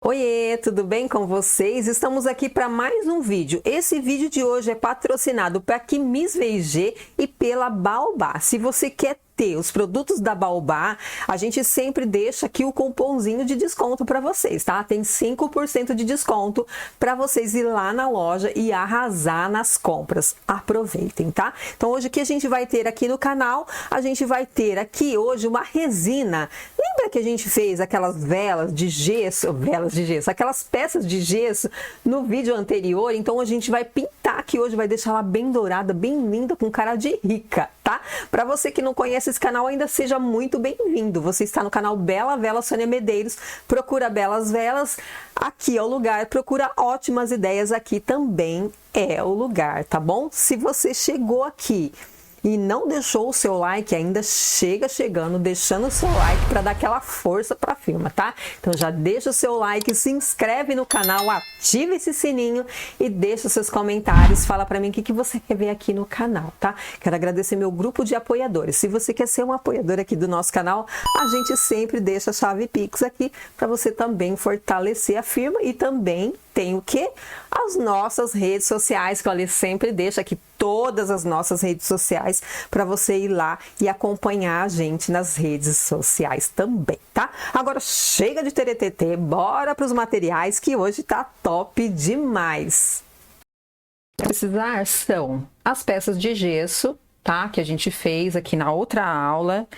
Oiê, tudo bem com vocês? Estamos aqui para mais um vídeo. Esse vídeo de hoje é patrocinado pela Quimis VG e pela Baobá. Se você quer ter os produtos da Baobá, a gente sempre deixa aqui o cupomzinho de desconto para vocês, tá? Tem 5% de desconto para vocês ir lá na loja e arrasar nas compras. Aproveitem, tá? Então hoje o que a gente vai ter aqui no canal? A gente vai ter aqui hoje uma resina. Lembra que a gente fez aquelas velas de gesso, aquelas peças de gesso no vídeo anterior? Então a gente vai pintar aqui hoje, vai deixar ela bem dourada, bem linda, com cara de rica, tá? Para você que não conhece esse canal ainda, seja muito bem-vindo. Você está no canal Bela Vela Sônia Medeiros. Procura Belas Velas, aqui é o lugar. Procura Ótimas Ideias, aqui também é o lugar, tá bom? Se você chegou aqui e não deixou o seu like ainda, chega chegando, deixando o seu like para dar aquela força para a firma, tá? Então já deixa o seu like, se inscreve no canal, ativa esse sininho e deixa seus comentários, fala para mim o que você quer ver aqui no canal, tá? Quero agradecer meu grupo de apoiadores. Se você quer ser um apoiador aqui do nosso canal, a gente sempre deixa a chave Pix aqui para você também fortalecer a firma e também tem o que? As nossas redes sociais, que eu sempre deixo aqui todas as nossas redes sociais para você ir lá e acompanhar a gente nas redes sociais também, tá? Agora chega de TTT, bora para os materiais que hoje tá top demais. Precisar são as peças de gesso, tá? Que a gente fez aqui na outra aula.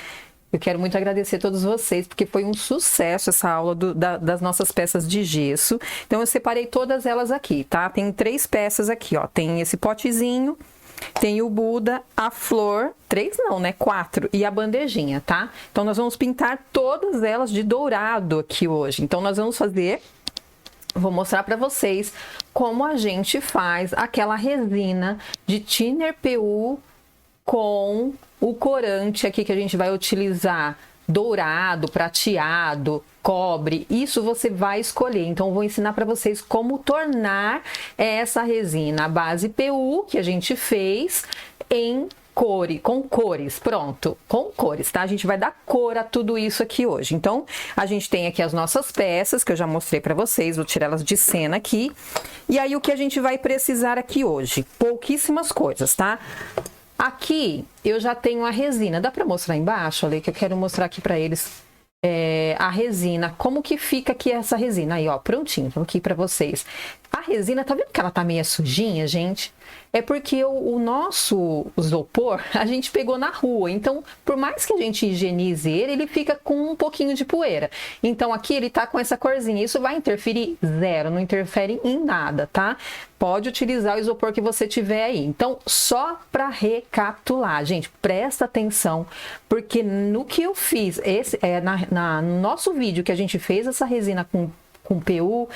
Eu quero muito agradecer a todos vocês, porque foi um sucesso essa aula das nossas peças de gesso. Então, eu separei todas elas aqui, tá? Tem 3 peças aqui, ó. Tem esse potezinho, tem o Buda, a flor, 3 não, né? 4, e a bandejinha, tá? Então, nós vamos pintar todas elas de dourado aqui hoje. Então, nós vamos fazer... Vou mostrar para vocês como a gente faz aquela resina de Thinner PU com o corante aqui que a gente vai utilizar, dourado, prateado, cobre, isso você vai escolher. Então, eu vou ensinar para vocês como tornar essa resina, a base PU que a gente fez em com cores, pronto, com cores, tá? A gente vai dar cor a tudo isso aqui hoje. Então, a gente tem aqui as nossas peças, que eu já mostrei para vocês, vou tirar elas de cena aqui. E aí, o que a gente vai precisar aqui hoje? Pouquíssimas coisas, tá? Aqui eu já tenho a resina. Dá para mostrar embaixo, olha, que eu quero mostrar aqui para eles a resina. Como que fica aqui essa resina? Aí, ó, prontinho, aqui para vocês. A resina, tá vendo que ela tá meio sujinha, gente? É porque o nosso isopor, a gente pegou na rua. Então, por mais que a gente higienize ele fica com um pouquinho de poeira. Então, aqui ele tá com essa corzinha. Isso vai interferir? Zero, não interfere em nada, tá? Pode utilizar o isopor que você tiver aí. Então, só para recapitular, gente, presta atenção, porque no que eu fiz, no nosso vídeo que a gente fez essa resina com PU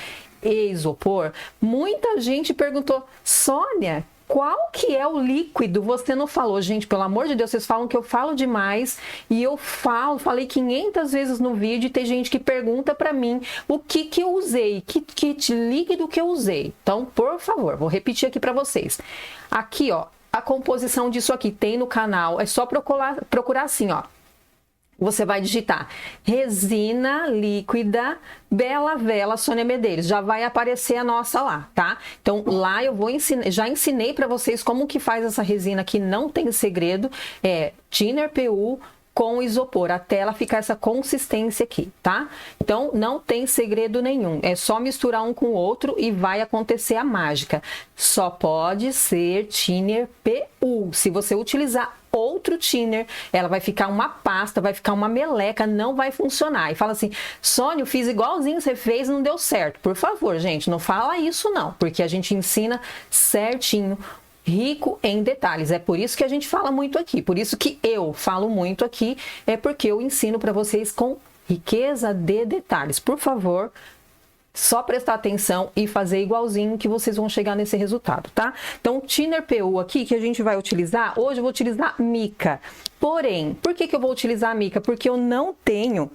e isopor, muita gente perguntou, Sônia, qual que é o líquido? Você não falou. Gente, pelo amor de Deus, vocês falam que eu falo demais e eu falei 500 vezes no vídeo e tem gente que pergunta pra mim o que eu usei, que líquido que eu usei. Então, por favor, vou repetir aqui pra vocês. Aqui, ó, a composição disso aqui tem no canal, é só procurar assim, ó. Você vai digitar resina líquida Bela Vela Sônia Medeiros. Já vai aparecer a nossa lá, tá? Então, lá eu vou ensinar, já ensinei para vocês como que faz essa resina que não tem segredo. É Thinner PU com isopor, até ela ficar essa consistência aqui, tá? Então, não tem segredo nenhum. É só misturar um com o outro e vai acontecer a mágica. Só pode ser Thinner PU. Se você utilizar outro thinner, ela vai ficar uma pasta, vai ficar uma meleca, não vai funcionar. E fala assim, Sônia, eu fiz igualzinho você fez, não deu certo. Por favor, gente, não fala isso não, porque a gente ensina certinho, rico em detalhes. É por isso que a gente fala muito aqui, por isso que eu falo muito aqui, é porque eu ensino para vocês com riqueza de detalhes. Por favor, Só prestar atenção e fazer igualzinho que vocês vão chegar nesse resultado, tá? Então, Thinner PU aqui, que a gente vai utilizar, hoje eu vou utilizar mica. Porém, por que eu vou utilizar a mica? Porque eu não tenho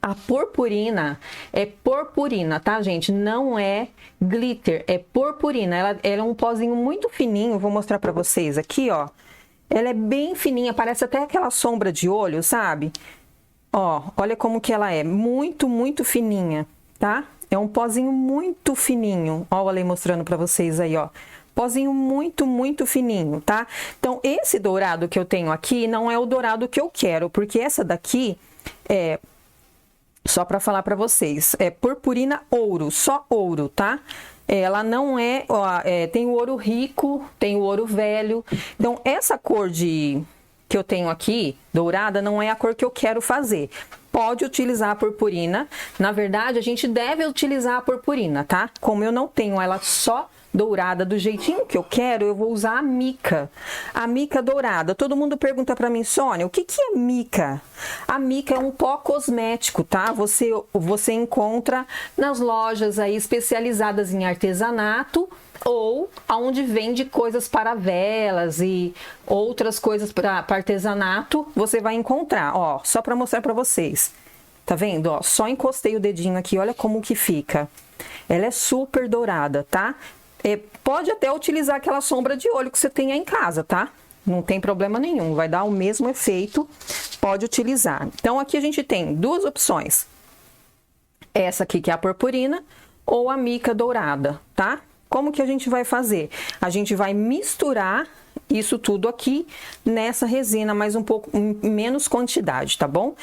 a purpurina. É purpurina, tá, gente? Não é glitter, é purpurina. Ela é um pozinho muito fininho, vou mostrar pra vocês aqui, ó. Ela é bem fininha, parece até aquela sombra de olho, sabe? Ó, olha como que ela é, muito, muito fininha, tá? É um pozinho muito fininho. Ó, o Ale mostrando pra vocês aí, ó. Pozinho muito, muito fininho, tá? Então, esse dourado que eu tenho aqui não é o dourado que eu quero, porque essa daqui é... Só pra falar pra vocês, é purpurina ouro, só ouro, tá? Ela não é, ó, tem o ouro rico, tem o ouro velho. Então, essa cor que eu tenho aqui, dourada, não é a cor que eu quero fazer. Pode utilizar a purpurina. Na verdade, a gente deve utilizar a purpurina, tá? Como eu não tenho ela só dourada do jeitinho que eu quero, eu vou usar a mica. A mica dourada. Todo mundo pergunta pra mim, Sônia, o que é mica? A mica é um pó cosmético, tá? Você encontra nas lojas aí especializadas em artesanato ou aonde vende coisas para velas e outras coisas para artesanato, você vai encontrar, ó, só para mostrar para vocês. Tá vendo, ó? Só encostei o dedinho aqui, olha como que fica. Ela é super dourada, tá? Pode até utilizar aquela sombra de olho que você tem aí em casa, tá? Não tem problema nenhum, vai dar o mesmo efeito, pode utilizar. Então, aqui a gente tem duas opções. Essa aqui que é a purpurina ou a mica dourada, tá? Como que a gente vai fazer? A gente vai misturar isso tudo aqui nessa resina, mas um pouco menos quantidade, tá bom?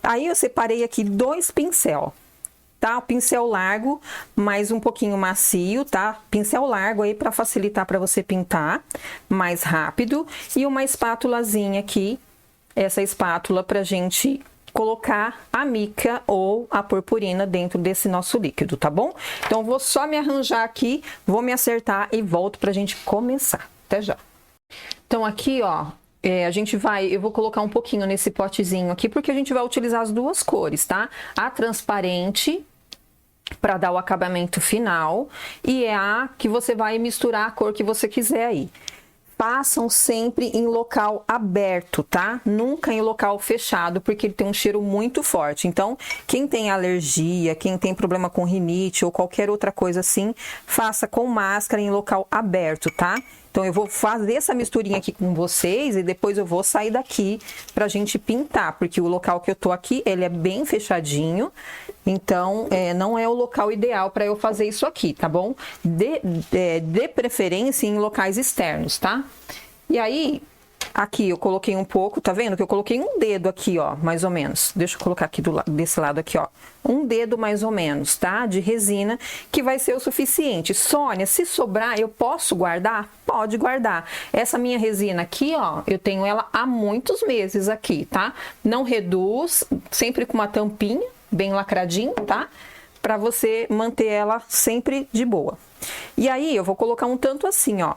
Aí eu separei aqui 2 pincel, tá? O pincel largo, mas um pouquinho macio, tá? Pincel largo aí para facilitar para você pintar mais rápido e uma espátulazinha aqui, essa espátula pra gente colocar a mica ou a purpurina dentro desse nosso líquido, tá bom? Então, vou só me arranjar aqui, vou me acertar e volto pra gente começar. Até já. Então, aqui, ó, eu vou colocar um pouquinho nesse potezinho aqui, porque a gente vai utilizar as duas cores, tá? A transparente, para dar o acabamento final, e é a que você vai misturar a cor que você quiser aí. Façam sempre em local aberto, tá? Nunca em local fechado, porque ele tem um cheiro muito forte. Então, quem tem alergia, quem tem problema com rinite ou qualquer outra coisa assim, faça com máscara em local aberto, tá? Então, eu vou fazer essa misturinha aqui com vocês e depois eu vou sair daqui pra gente pintar, porque o local que eu tô aqui, ele é bem fechadinho, então, não é o local ideal para eu fazer isso aqui, tá bom? De preferência em locais externos, tá? E aí, aqui eu coloquei um pouco, tá vendo? Que eu coloquei um dedo aqui, ó, mais ou menos. Deixa eu colocar aqui desse lado aqui, ó. Um dedo mais ou menos, tá? De resina, que vai ser o suficiente. Sônia, se sobrar, eu posso guardar? Pode guardar. Essa minha resina aqui, ó, eu tenho ela há muitos meses aqui, tá? Não reduz, sempre com uma tampinha, bem lacradinho, tá? Pra você manter ela sempre de boa. E aí, eu vou colocar um tanto assim, ó.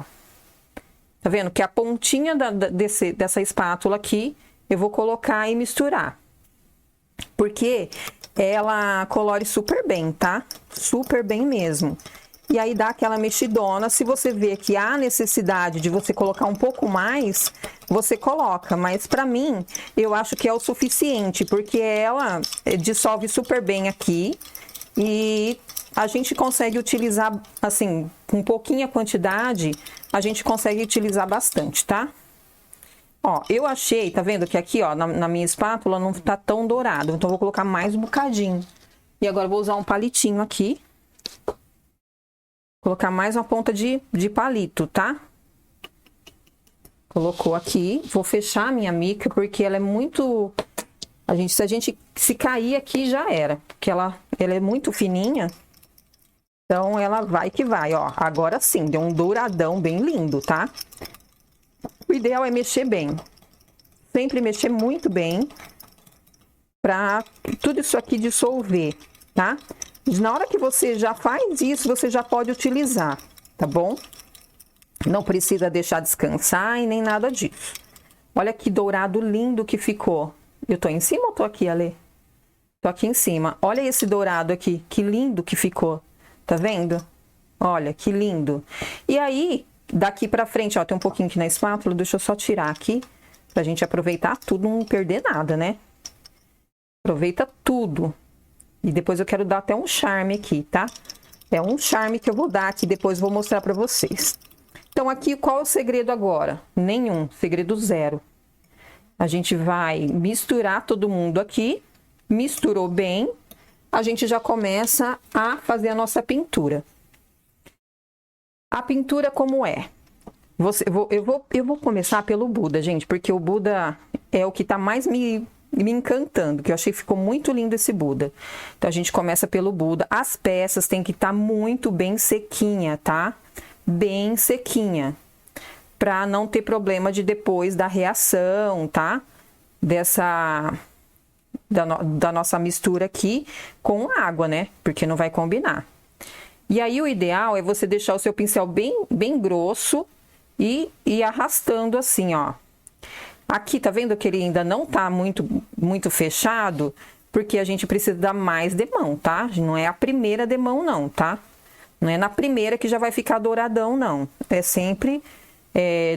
Tá vendo? Que a pontinha dessa espátula aqui, eu vou colocar e misturar. Porque ela colore super bem, tá? Super bem mesmo. E aí dá aquela mexidona. Se você vê que há necessidade de você colocar um pouco mais, você coloca. Mas pra mim, eu acho que é o suficiente, porque ela dissolve super bem aqui. E a gente consegue utilizar, assim, com pouquinha quantidade, a gente consegue utilizar bastante, tá? Ó, eu achei, tá vendo que aqui, ó, na minha espátula não tá tão dourado, então eu vou colocar mais um bocadinho. E agora eu vou usar um palitinho aqui. Colocar mais uma ponta de palito, tá? Colocou aqui. Vou fechar a minha mica, porque ela é muito... Se cair aqui, já era. Porque ela é muito fininha. Então, ela vai que vai, ó. Agora sim, deu um douradão bem lindo, tá? O ideal é mexer bem. Sempre mexer muito bem. Pra tudo isso aqui dissolver, tá? Na hora que você já faz isso, você já pode utilizar, tá bom? Não precisa deixar descansar e nem nada disso. Olha que dourado lindo que ficou. Eu tô em cima ou tô aqui, Ale? Tô aqui em cima. Olha esse dourado aqui, que lindo que ficou. Tá vendo? Olha, que lindo. E aí, daqui pra frente, ó, tem um pouquinho aqui na espátula, deixa eu só tirar aqui, pra gente aproveitar tudo, não perder nada, né? Aproveita tudo. E depois eu quero dar até um charme aqui, tá? É um charme que eu vou dar aqui, depois vou mostrar pra vocês. Então, aqui, qual é o segredo agora? Nenhum, segredo zero. A gente vai misturar todo mundo aqui, misturou bem, a gente já começa a fazer a nossa pintura. A pintura como é? Eu vou começar pelo Buda, gente, porque o Buda é o que tá mais me encantando, que eu achei que ficou muito lindo esse Buda. Então, a gente começa pelo Buda. As peças tem que estar muito bem sequinha, tá? Bem sequinha, para não ter problema de depois da reação, tá? Da nossa mistura aqui com água, né? Porque não vai combinar. E aí o ideal é você deixar o seu pincel bem grosso e ir arrastando assim, ó. Aqui, tá vendo que ele ainda não tá muito fechado? Porque a gente precisa dar mais demão, tá? Não é a primeira demão não, tá? Não é na primeira que já vai ficar douradão, não. É sempre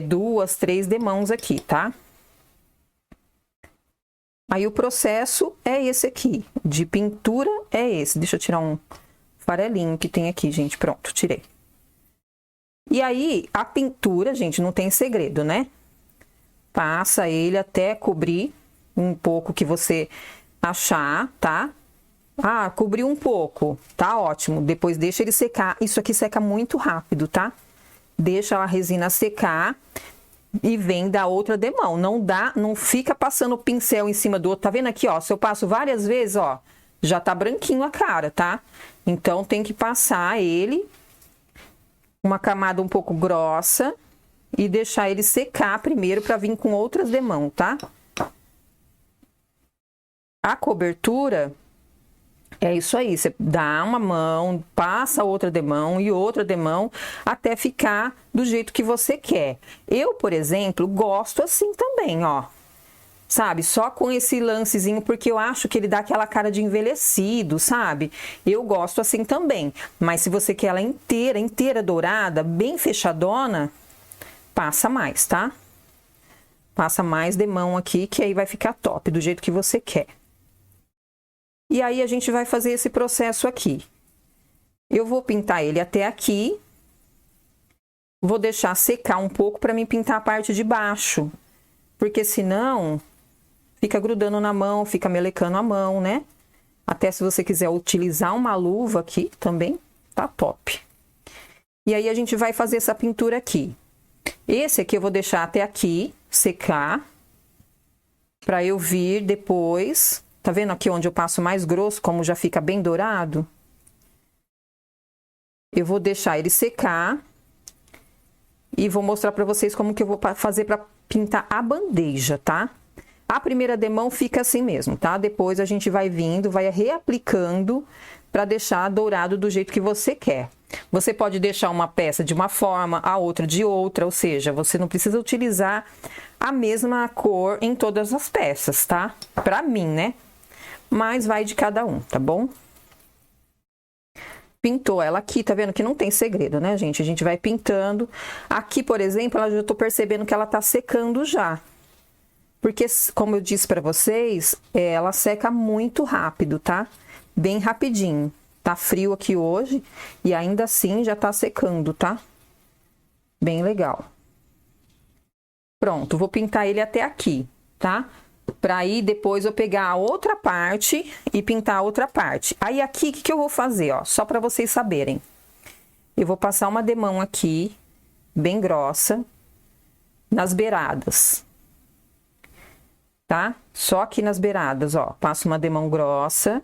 2, 3 demãos aqui, tá? Aí o processo é esse aqui, de pintura é esse. Deixa eu tirar um farelinho que tem aqui, gente. Pronto, tirei. E aí, a pintura, gente, não tem segredo, né? Passa ele até cobrir um pouco que você achar, tá? Ah, cobriu um pouco, tá ótimo. Depois deixa ele secar. Isso aqui seca muito rápido, tá? Deixa a resina secar e vem da outra demão. Não fica passando o pincel em cima do outro. Tá vendo aqui, ó? Se eu passo várias vezes, ó, já tá branquinho a cara, tá? Então, tem que passar ele uma camada um pouco grossa e deixar ele secar primeiro para vir com outras demãos, tá? A cobertura é isso aí, você dá uma mão, passa outra demão e outra demão até ficar do jeito que você quer. Eu, por exemplo, gosto assim também, ó. Sabe? Só com esse lancezinho, porque eu acho que ele dá aquela cara de envelhecido, sabe? Eu gosto assim também. Mas se você quer ela inteira dourada, bem fechadona, passa mais, tá? Passa mais demão aqui, que aí vai ficar top, do jeito que você quer. E aí, a gente vai fazer esse processo aqui. Eu vou pintar ele até aqui. Vou deixar secar um pouco para mim pintar a parte de baixo. Porque senão, fica grudando na mão, fica melecando a mão, né? Até se você quiser utilizar uma luva aqui também, tá top. E aí, a gente vai fazer essa pintura aqui. Esse aqui eu vou deixar até aqui, secar. Para eu vir depois... Tá vendo aqui onde eu passo mais grosso, como já fica bem dourado? Eu vou deixar ele secar e vou mostrar para vocês como que eu vou fazer para pintar a bandeja, tá? A primeira demão fica assim mesmo, tá? Depois a gente vai vindo, vai reaplicando para deixar dourado do jeito que você quer. Você pode deixar uma peça de uma forma, a outra de outra, ou seja, você não precisa utilizar a mesma cor em todas as peças, tá? Para mim, né? Mas vai de cada um, tá bom? Pintou ela aqui, tá vendo que não tem segredo, né, gente? A gente vai pintando. Aqui, por exemplo, eu já tô percebendo que ela tá secando já. Porque, como eu disse pra vocês, ela seca muito rápido, tá? Bem rapidinho. Tá frio aqui hoje e ainda assim já tá secando, tá? Bem legal. Pronto, vou pintar ele até aqui, tá? Para aí depois eu pegar a outra parte e pintar a outra parte. Aí aqui, o que eu vou fazer, ó? Só para vocês saberem. Eu vou passar uma demão aqui, bem grossa, nas beiradas. Tá? Só aqui nas beiradas, ó. Passo uma demão grossa.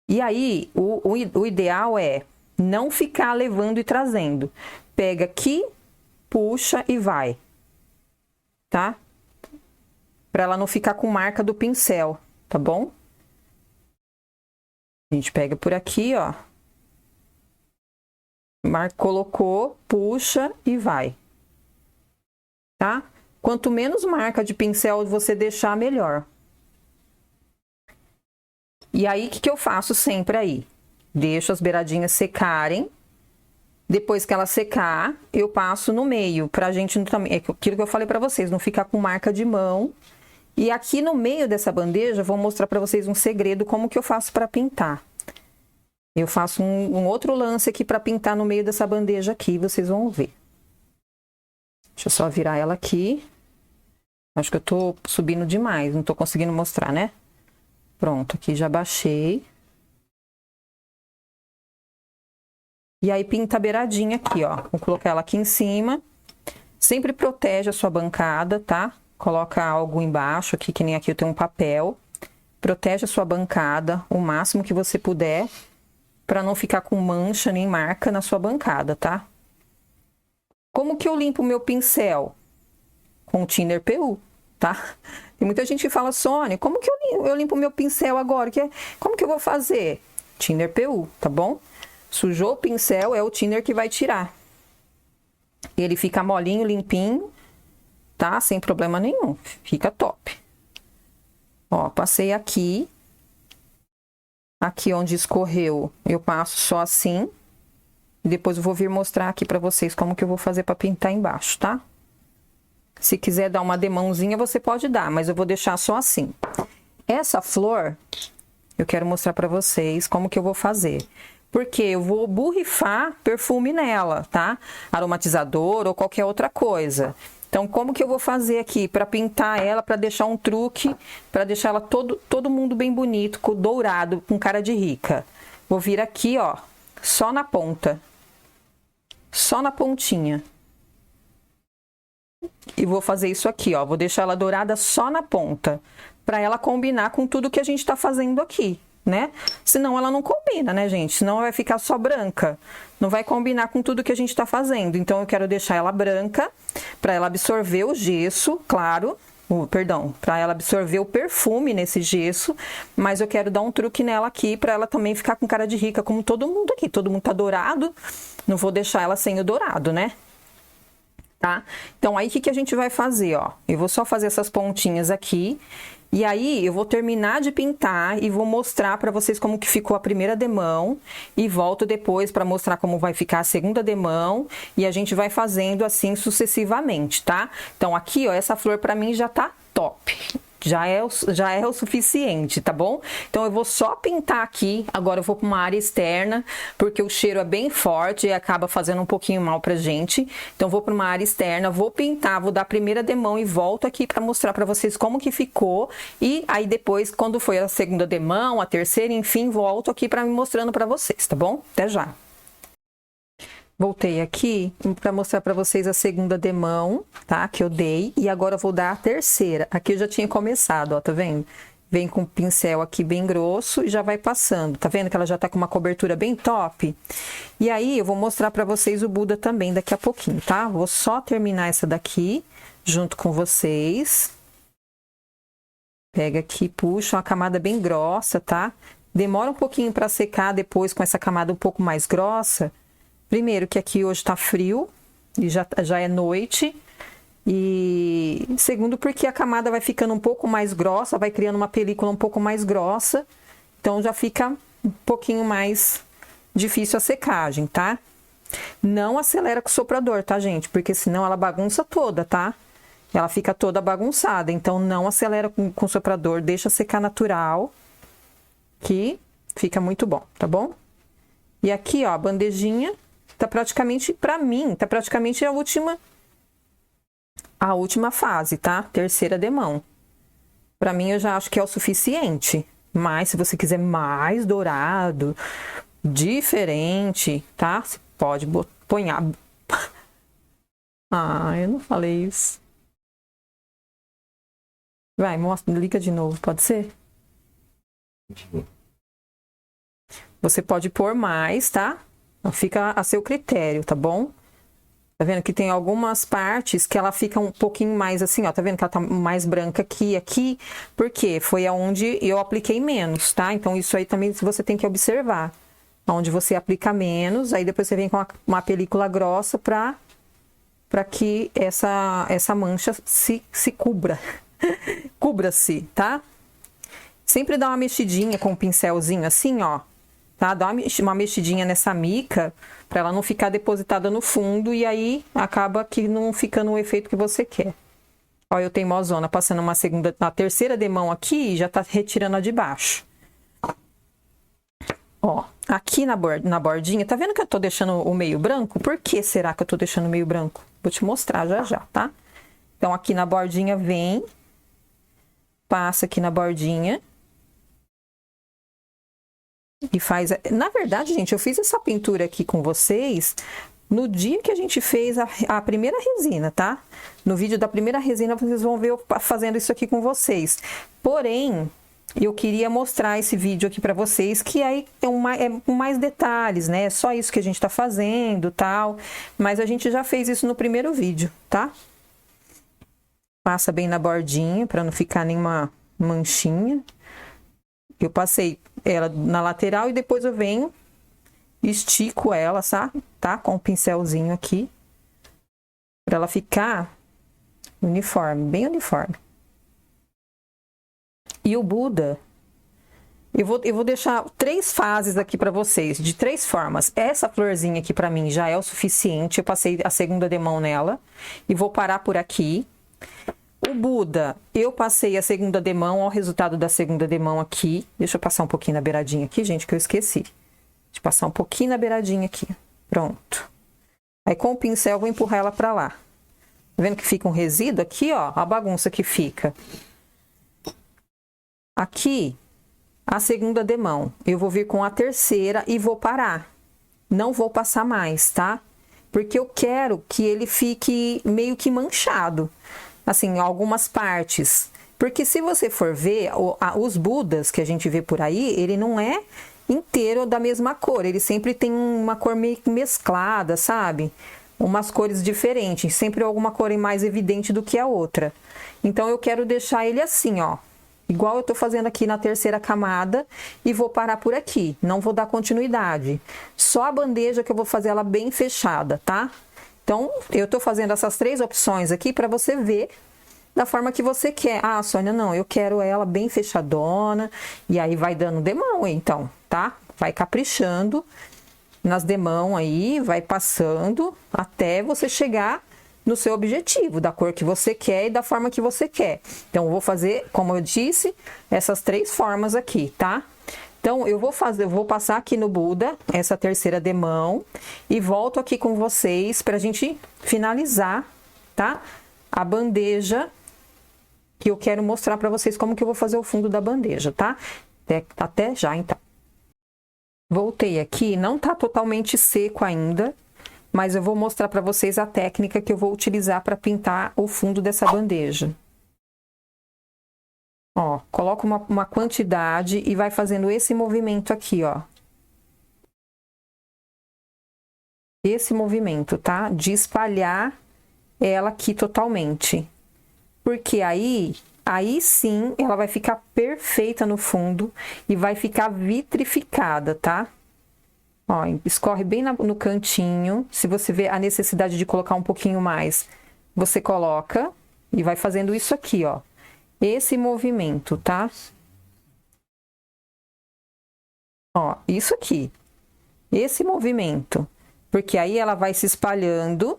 E aí, o ideal é não ficar levando e trazendo. Pega aqui, puxa e vai. Tá? Para ela não ficar com marca do pincel, tá bom? A gente pega por aqui, ó. Colocou, puxa e vai. Tá? Quanto menos marca de pincel você deixar, melhor. E aí, o que que eu faço sempre aí? Deixo as beiradinhas secarem. Depois que ela secar, eu passo no meio, pra gente também, é aquilo que eu falei pra vocês, não ficar com marca de mão. E aqui no meio dessa bandeja, vou mostrar pra vocês um segredo, como que eu faço pra pintar. Eu faço um outro lance aqui pra pintar no meio dessa bandeja aqui, vocês vão ver. Deixa eu só virar ela aqui. Acho que eu tô subindo demais, não tô conseguindo mostrar, né? Pronto, aqui já baixei. E aí pinta a beiradinha aqui, ó. Vou colocar ela aqui em cima. Sempre protege a sua bancada, tá? Coloca algo embaixo aqui, que nem aqui eu tenho um papel. Protege a sua bancada o máximo que você puder, para não ficar com mancha nem marca na sua bancada, tá? Como que eu limpo o meu pincel? Com o Thinner PU, tá? Tem muita gente que fala, Sônia, como que eu limpo o meu pincel agora? Como que eu vou fazer? Thinner PU, tá bom? Sujou o pincel, é o Thinner que vai tirar. Ele fica molinho, limpinho, tá? Sem problema nenhum, fica top. Ó, passei aqui. Aqui onde escorreu, eu passo só assim. Depois eu vou vir mostrar aqui pra vocês como que eu vou fazer pra pintar embaixo, tá? Se quiser dar uma demãozinha, você pode dar, mas eu vou deixar só assim. Essa flor, eu quero mostrar pra vocês como que eu vou fazer. Porque eu vou borrifar perfume nela, tá? Aromatizador ou qualquer outra coisa. Então, como que eu vou fazer aqui para pintar ela, para deixar um truque, para deixar ela todo mundo bem bonito, com dourado, com cara de rica? Vou vir aqui, ó, só na ponta. Só na pontinha. E vou fazer isso aqui, ó, vou deixar ela dourada só na ponta, para ela combinar com tudo que a gente tá fazendo aqui, né? Senão ela não combina, né, gente? Senão vai ficar só branca. Não vai combinar com tudo que a gente tá fazendo. Então, eu quero deixar ela branca, para ela absorver o gesso, claro. Perdão, para ela absorver o perfume nesse gesso. Mas eu quero dar um truque nela aqui, para ela também ficar com cara de rica, como todo mundo aqui. Todo mundo tá dourado. Não vou deixar ela sem o dourado, né? Tá? Então, aí, o que que a gente vai fazer, ó? Eu vou só fazer essas pontinhas aqui. E aí, eu vou terminar de pintar e vou mostrar pra vocês como que ficou a primeira demão. E volto depois pra mostrar como vai ficar a segunda demão. E a gente vai fazendo assim sucessivamente, tá? Então, aqui, ó, essa flor pra mim já tá top. Já é o suficiente, tá bom? Então, eu vou só pintar aqui. Agora, eu vou para uma área externa, porque o cheiro é bem forte e acaba fazendo um pouquinho mal pra gente. Então, vou para uma área externa, vou pintar, vou dar a primeira demão e volto aqui para mostrar para vocês como que ficou. E aí, depois, quando foi a segunda demão, a terceira, enfim, volto aqui para me mostrando para vocês, tá bom? Até já! Voltei aqui para mostrar para vocês a segunda demão, tá? Que eu dei. E agora eu vou dar a terceira. Aqui eu já tinha começado, ó, tá vendo? Vem com o pincel aqui bem grosso e já vai passando. Tá vendo que ela já tá com uma cobertura bem top? E aí eu vou mostrar para vocês o Buda também daqui a pouquinho, tá? Vou só terminar essa daqui junto com vocês. Pega aqui, puxa uma camada bem grossa, tá? Demora um pouquinho para secar depois com essa camada um pouco mais grossa. Primeiro, que aqui hoje tá frio e já é noite. E segundo, porque a camada vai ficando um pouco mais grossa, vai criando uma película um pouco mais grossa. Então, já fica um pouquinho mais difícil a secagem, tá? Não acelera com o soprador, tá, gente? Porque senão ela bagunça toda, tá? Ela fica toda bagunçada. Então, não acelera com o soprador, deixa secar natural, que fica muito bom, tá bom? E aqui, ó, a bandejinha. Tá praticamente, pra mim, tá praticamente a última fase, tá? Terceira demão. Pra mim, eu já acho que é o suficiente. Mas, se você quiser mais dourado, diferente, tá? Você pode ponhar. Ah, eu não falei isso. Vai, mostra, liga de novo, pode ser? Você pode pôr mais, tá? Fica a seu critério, tá bom? Tá vendo que tem algumas partes que ela fica um pouquinho mais assim, ó. Tá vendo que ela tá mais branca aqui? Porque foi aonde eu apliquei menos, tá? Então, isso aí também você tem que observar. Onde você aplica menos, aí depois você vem com uma película grossa pra que essa mancha se cubra. Cubra-se, tá? sempre dá uma mexidinha com o pincelzinho assim, ó. Tá? Dá uma mexidinha nessa mica para ela não ficar depositada no fundo e aí acaba que não ficando o efeito que você quer. Ó, eu teimosona passando na terceira demão aqui e já tá retirando a de baixo. Ó, aqui na bordinha, tá vendo que eu tô deixando o meio branco? Por que será que eu tô deixando o meio branco? Vou te mostrar já já, tá? Então, aqui na bordinha vem, passa aqui na bordinha. E faz... Na verdade, gente, eu fiz essa pintura aqui com vocês no dia que a gente fez a primeira resina, tá? No vídeo da primeira resina, vocês vão ver eu fazendo isso aqui com vocês. Porém, eu queria mostrar esse vídeo aqui pra vocês, que aí é com mais detalhes, né? É só isso que a gente tá fazendo, tal. Mas a gente já fez isso no primeiro vídeo, tá? Passa bem na bordinha, pra não ficar nenhuma manchinha. Eu passei ela na lateral e depois eu venho, estico ela, tá? Com o pincelzinho aqui, pra ela ficar uniforme, bem uniforme. E o Buda, eu vou deixar 3 fases aqui pra vocês, de 3 formas. Essa florzinha aqui pra mim já é o suficiente, eu passei a segunda demão nela e vou parar por aqui. O Buda, eu passei a segunda demão, ó, o resultado da segunda demão aqui. Deixa eu passar um pouquinho na beiradinha aqui, gente, que eu esqueci. De passar um pouquinho na beiradinha aqui. Pronto. Aí com o pincel eu vou empurrar ela pra lá. Tá vendo que fica um resíduo aqui, ó? A bagunça que fica. Aqui, a segunda demão. Eu vou vir com a terceira e vou parar. Não vou passar mais, tá? Porque eu quero que ele fique meio que manchado. Assim, algumas partes. Porque se você for ver, os Budas que a gente vê por aí, ele não é inteiro da mesma cor. Ele sempre tem uma cor meio mesclada, sabe? Umas cores diferentes. Sempre alguma cor mais evidente do que a outra. Então, eu quero deixar ele assim, ó. Igual eu tô fazendo aqui na terceira camada. E vou parar por aqui. Não vou dar continuidade. Só a bandeja que eu vou fazer ela bem fechada, tá? Então, eu tô fazendo essas 3 opções aqui para você ver da forma que você quer. Ah, Sônia, não, eu quero ela bem fechadona. E aí vai dando demão, então, tá? Vai caprichando nas demão aí, vai passando até você chegar no seu objetivo, da cor que você quer e da forma que você quer. Então, eu vou fazer, como eu disse, essas 3 formas aqui, tá? Então, eu vou passar aqui no Buda, essa terceira demão, e volto aqui com vocês pra gente finalizar, tá? A bandeja, que eu quero mostrar pra vocês como que eu vou fazer o fundo da bandeja, tá? Até já, então. Voltei aqui, não tá totalmente seco ainda, mas eu vou mostrar pra vocês a técnica que eu vou utilizar pra pintar o fundo dessa bandeja. Ó, coloca uma quantidade e vai fazendo esse movimento aqui, ó. Esse movimento, tá? De espalhar ela aqui totalmente. Porque aí sim, ela vai ficar perfeita no fundo e vai ficar vitrificada, tá? Ó, escorre bem no cantinho. Se você vê a necessidade de colocar um pouquinho mais, você coloca e vai fazendo isso aqui, ó. Esse movimento, tá? Ó, isso aqui. Esse movimento. Porque aí ela vai se espalhando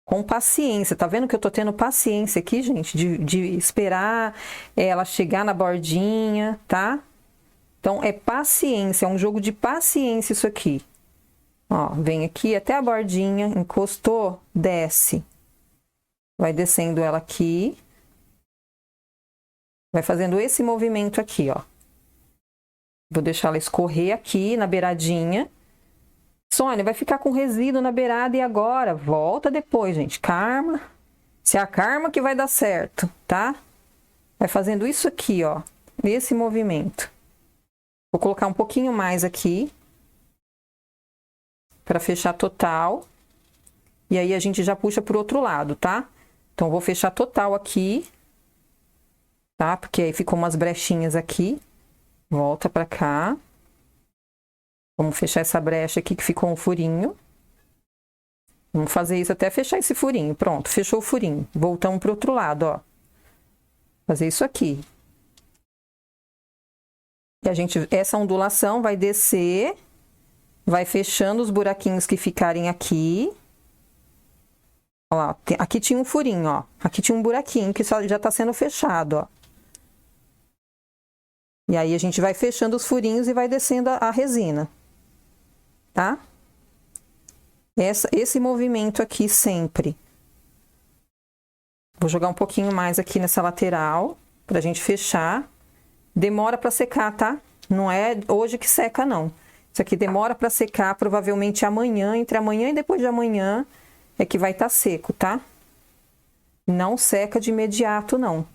com paciência. Tá vendo que eu tô tendo paciência aqui, gente? De esperar ela chegar na bordinha, tá? Então, é paciência. É um jogo de paciência isso aqui. Ó, vem aqui até a bordinha, encostou, desce. Vai descendo ela aqui. Vai fazendo esse movimento aqui, ó. Vou deixar ela escorrer aqui na beiradinha. Sônia, vai ficar com resíduo na beirada e agora? Volta depois, gente. Calma. Se é a calma que vai dar certo, tá? Vai fazendo isso aqui, ó. Esse movimento. Vou colocar um pouquinho mais aqui. Pra fechar total. E aí, a gente já puxa pro outro lado, tá? Então, vou fechar total aqui, tá? Porque aí ficou umas brechinhas aqui. Volta pra cá. Vamos fechar essa brecha aqui que ficou um furinho. Vamos fazer isso até fechar esse furinho. Pronto, fechou o furinho. Voltamos pro outro lado, ó. Fazer isso aqui. E essa ondulação vai descer, vai fechando os buraquinhos que ficarem aqui. Olha lá, aqui tinha um furinho, ó. Aqui tinha um buraquinho que já tá sendo fechado, ó. E aí a gente vai fechando os furinhos e vai descendo a resina, tá? Esse movimento aqui sempre. Vou jogar um pouquinho mais aqui nessa lateral, pra gente fechar. Demora pra secar, tá? Não é hoje que seca, não. Isso aqui demora pra secar, provavelmente amanhã, entre amanhã e depois de amanhã, é que vai estar seco, tá? Não seca de imediato, não.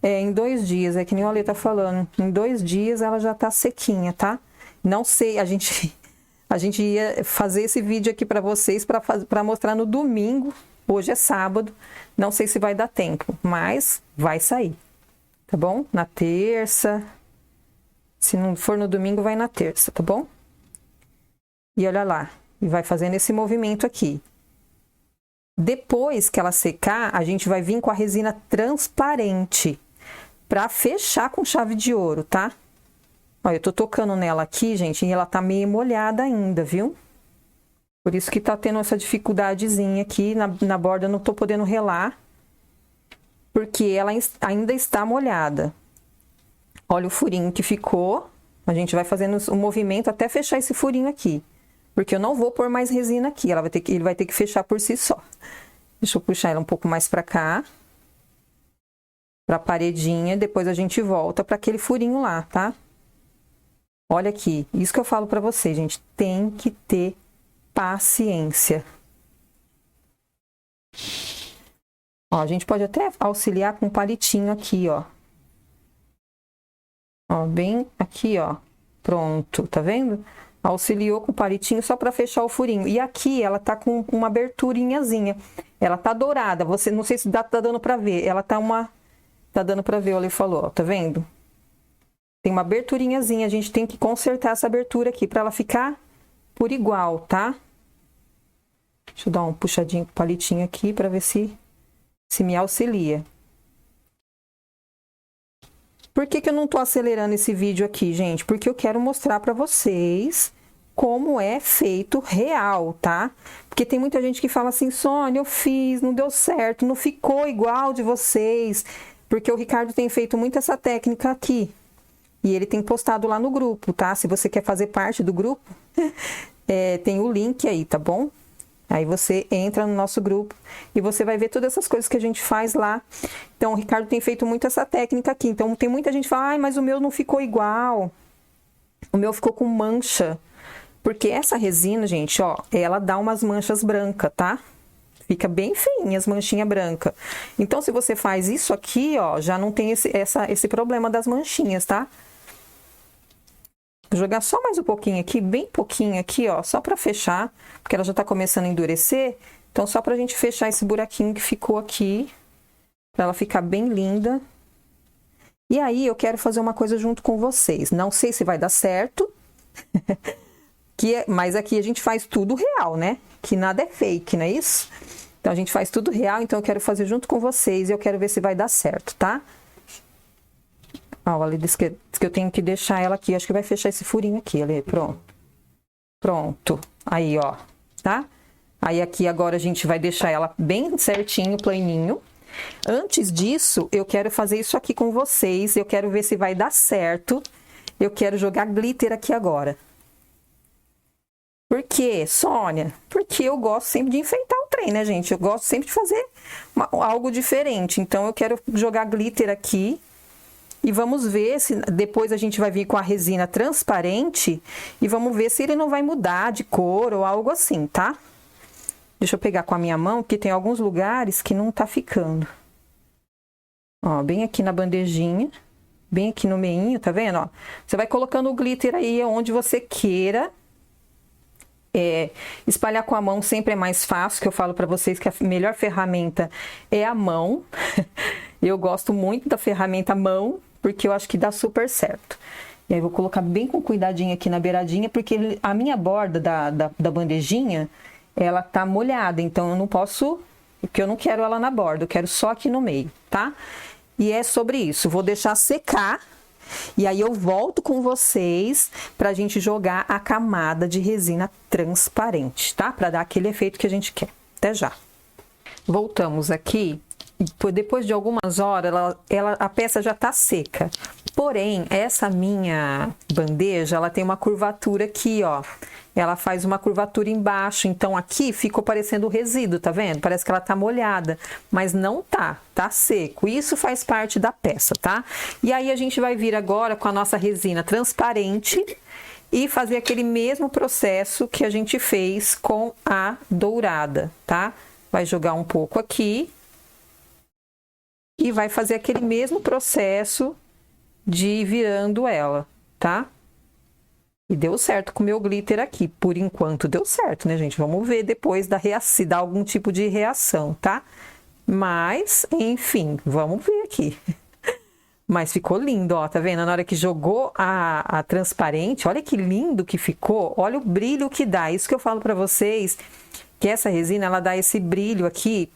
Em 2 dias, é que nem o Ale tá falando. Em 2 dias ela já tá sequinha, tá? Não sei, a gente ia fazer esse vídeo aqui pra vocês pra mostrar no domingo. Hoje é sábado. Não sei se vai dar tempo, mas vai sair. Tá bom? Na terça. Se não for no domingo, vai na terça, tá bom? E olha lá. E vai fazendo esse movimento aqui. Depois que ela secar, a gente vai vir com a resina transparente para fechar com chave de ouro, tá? Olha, eu tô tocando nela aqui, gente, e ela tá meio molhada ainda, viu? Por isso que tá tendo essa dificuldadezinha aqui na borda, eu não tô podendo relar, porque ela ainda está molhada. Olha o furinho que ficou, a gente vai fazendo o movimento até fechar esse furinho aqui. Porque eu não vou pôr mais resina aqui, ele vai ter que fechar por si só. Deixa eu puxar ela um pouco mais pra cá. Pra paredinha, depois a gente volta pra aquele furinho lá, tá? Olha aqui, isso que eu falo pra vocês, gente. Tem que ter paciência. Ó, a gente pode até auxiliar com um palitinho aqui, ó. Ó, bem aqui, ó. Pronto, tá vendo? Auxiliou com o palitinho só para fechar o furinho. E aqui ela tá com uma aberturinhazinha. Ela tá dourada. Você não sei se tá dando para ver. Ela tá dando para ver, ele falou, ó, tá vendo? Tem uma aberturinhazinha, a gente tem que consertar essa abertura aqui para ela ficar por igual, tá? Deixa eu dar um puxadinho com o palitinho aqui para ver se me auxilia. Por que eu não tô acelerando esse vídeo aqui, gente? Porque eu quero mostrar para vocês como é feito real, tá? Porque tem muita gente que fala assim, Sônia, eu fiz, não deu certo, não ficou igual de vocês. Porque o Ricardo tem feito muito essa técnica aqui. E ele tem postado lá no grupo, tá? Se você quer fazer parte do grupo, tem o link aí, tá bom? Aí você entra no nosso grupo e você vai ver todas essas coisas que a gente faz lá. Então, o Ricardo tem feito muito essa técnica aqui. Então, tem muita gente que fala, ai, mas o meu não ficou igual. O meu ficou com mancha. Porque essa resina, gente, ó, ela dá umas manchas brancas, tá? Fica bem feinha as manchinhas brancas. Então, se você faz isso aqui, ó, já não tem esse problema das manchinhas, tá? Vou jogar só mais um pouquinho aqui, bem pouquinho aqui, ó, só pra fechar, porque ela já tá começando a endurecer. Então, só pra gente fechar esse buraquinho que ficou aqui, pra ela ficar bem linda. E aí, eu quero fazer uma coisa junto com vocês. Não sei se vai dar certo, mas aqui a gente faz tudo real, né? Que nada é fake, não é isso? Então, a gente faz tudo real, então eu quero fazer junto com vocês e eu quero ver se vai dar certo, tá? Ó, ela disse que eu tenho que deixar ela aqui. Acho que vai fechar esse furinho aqui, ali. Pronto. Pronto. Aí, ó. Tá? Aí, aqui agora a gente vai deixar ela bem certinho, planinho. Antes disso, eu quero fazer isso aqui com vocês. Eu quero ver se vai dar certo. Eu quero jogar glitter aqui agora. Por quê, Sônia? Porque eu gosto sempre de enfeitar o trem, né, gente? Eu gosto sempre de fazer algo diferente. Então, eu quero jogar glitter aqui. E vamos ver se depois a gente vai vir com a resina transparente e vamos ver se ele não vai mudar de cor ou algo assim, tá? Deixa eu pegar com a minha mão, porque tem alguns lugares que não tá ficando. Ó, bem aqui na bandejinha, bem aqui no meinho, tá vendo? Ó, você vai colocando o glitter aí onde você queira. Espalhar com a mão sempre é mais fácil, que eu falo pra vocês que a melhor ferramenta é a mão. Eu gosto muito da ferramenta mão, porque eu acho que dá super certo. E aí, vou colocar bem com cuidadinho aqui na beiradinha, porque a minha borda da bandejinha, ela tá molhada. Então, eu não posso, porque eu não quero ela na borda, eu quero só aqui no meio, tá? E é sobre isso. Vou deixar secar. E aí eu volto com vocês pra gente jogar a camada de resina transparente, tá? Pra dar aquele efeito que a gente quer. Até já. Voltamos aqui. Depois de algumas horas, a peça já tá seca. Porém, essa minha bandeja, ela tem uma curvatura aqui, ó. Ela faz uma curvatura embaixo, então aqui ficou parecendo resíduo, tá vendo? Parece que ela tá molhada, mas não tá, tá seco. Isso faz parte da peça, tá? E aí a gente vai vir agora com a nossa resina transparente e fazer aquele mesmo processo que a gente fez com a dourada, tá? Vai jogar um pouco aqui e vai fazer aquele mesmo processo de ir virando ela, tá? E deu certo com o meu glitter aqui. Por enquanto deu certo, né, gente? Vamos ver depois se dá algum tipo de reação, tá? Mas, enfim, vamos ver aqui. Mas ficou lindo, ó, tá vendo? Na hora que jogou a transparente, olha que lindo que ficou. Olha o brilho que dá. Isso que eu falo pra vocês, que essa resina, ela dá esse brilho aqui.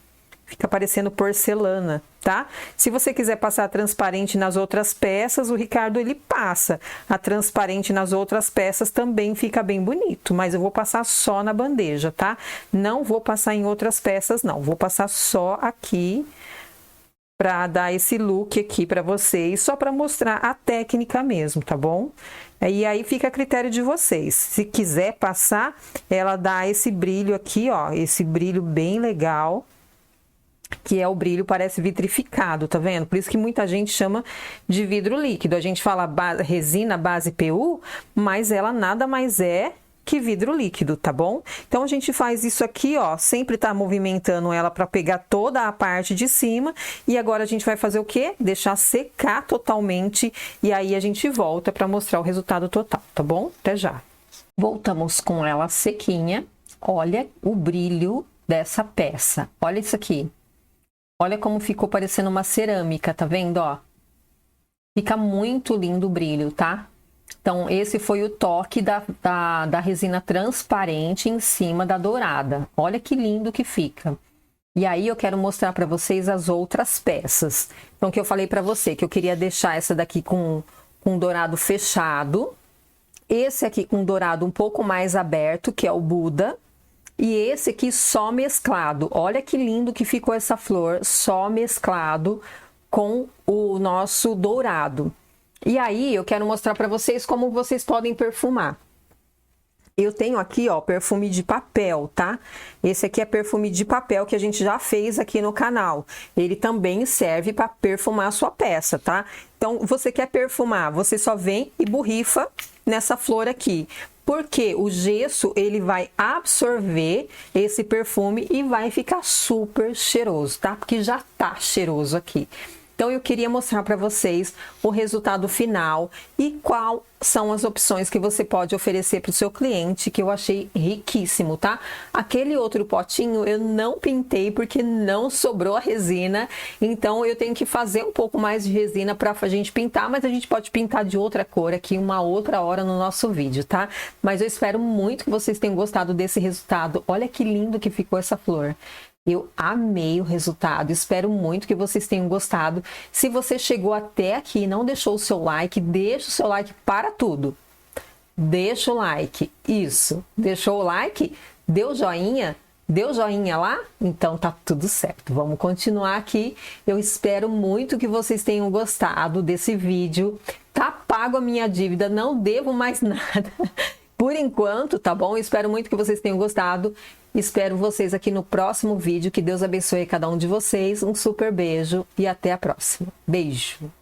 Fica parecendo porcelana, tá? Se você quiser passar a transparente nas outras peças, o Ricardo, ele passa. A transparente nas outras peças também fica bem bonito, mas eu vou passar só na bandeja, tá? Não vou passar em outras peças, não. Vou passar só aqui pra dar esse look aqui pra vocês, só pra mostrar a técnica mesmo, tá bom? E aí fica a critério de vocês. Se quiser passar, ela dá esse brilho aqui, ó, esse brilho bem legal, que é o brilho, parece vitrificado, tá vendo? Por isso que muita gente chama de vidro líquido. A gente fala resina base PU, mas ela nada mais é que vidro líquido, tá bom? Então a gente faz isso aqui, ó, sempre tá movimentando ela para pegar toda a parte de cima, e agora a gente vai fazer o quê? Deixar secar totalmente, e aí a gente volta para mostrar o resultado total, tá bom? Até já. Voltamos com ela sequinha. Olha o brilho dessa peça. Olha isso aqui. Olha como ficou parecendo uma cerâmica, tá vendo, ó? Fica muito lindo o brilho, tá? Então, esse foi o toque da resina transparente em cima da dourada. Olha que lindo que fica. E aí, eu quero mostrar pra vocês as outras peças. Então, que eu falei pra você, que eu queria deixar essa daqui com dourado fechado. Esse aqui com dourado um pouco mais aberto, que é o Buda. E esse aqui só mesclado. Olha que lindo que ficou essa flor, só mesclado com o nosso dourado. E aí, eu quero mostrar para vocês como vocês podem perfumar. Eu tenho aqui, ó, perfume de papel, tá? Esse aqui é perfume de papel que a gente já fez aqui no canal. Ele também serve para perfumar a sua peça, tá? Então, você quer perfumar, você só vem e borrifa nessa flor aqui. Porque o gesso, ele vai absorver esse perfume e vai ficar super cheiroso, tá? Porque já tá cheiroso aqui. Então, eu queria mostrar para vocês o resultado final e quais são as opções que você pode oferecer para o seu cliente, que eu achei riquíssimo, tá? Aquele outro potinho eu não pintei porque não sobrou a resina, então eu tenho que fazer um pouco mais de resina para a gente pintar, mas a gente pode pintar de outra cor aqui uma outra hora no nosso vídeo, tá? Mas eu espero muito que vocês tenham gostado desse resultado. Olha que lindo que ficou essa flor. Eu amei o resultado, espero muito que vocês tenham gostado. Se você chegou até aqui e não deixou o seu like, deixa o seu like para tudo. Deixa o like, isso. Deixou o like? Deu joinha? Deu joinha lá? Então tá tudo certo. Vamos continuar aqui. Eu espero muito que vocês tenham gostado desse vídeo. Tá pago a minha dívida, não devo mais nada. Por enquanto, tá bom? Espero muito que vocês tenham gostado. Espero vocês aqui no próximo vídeo. Que Deus abençoe cada um de vocês. Um super beijo e até a próxima. Beijo!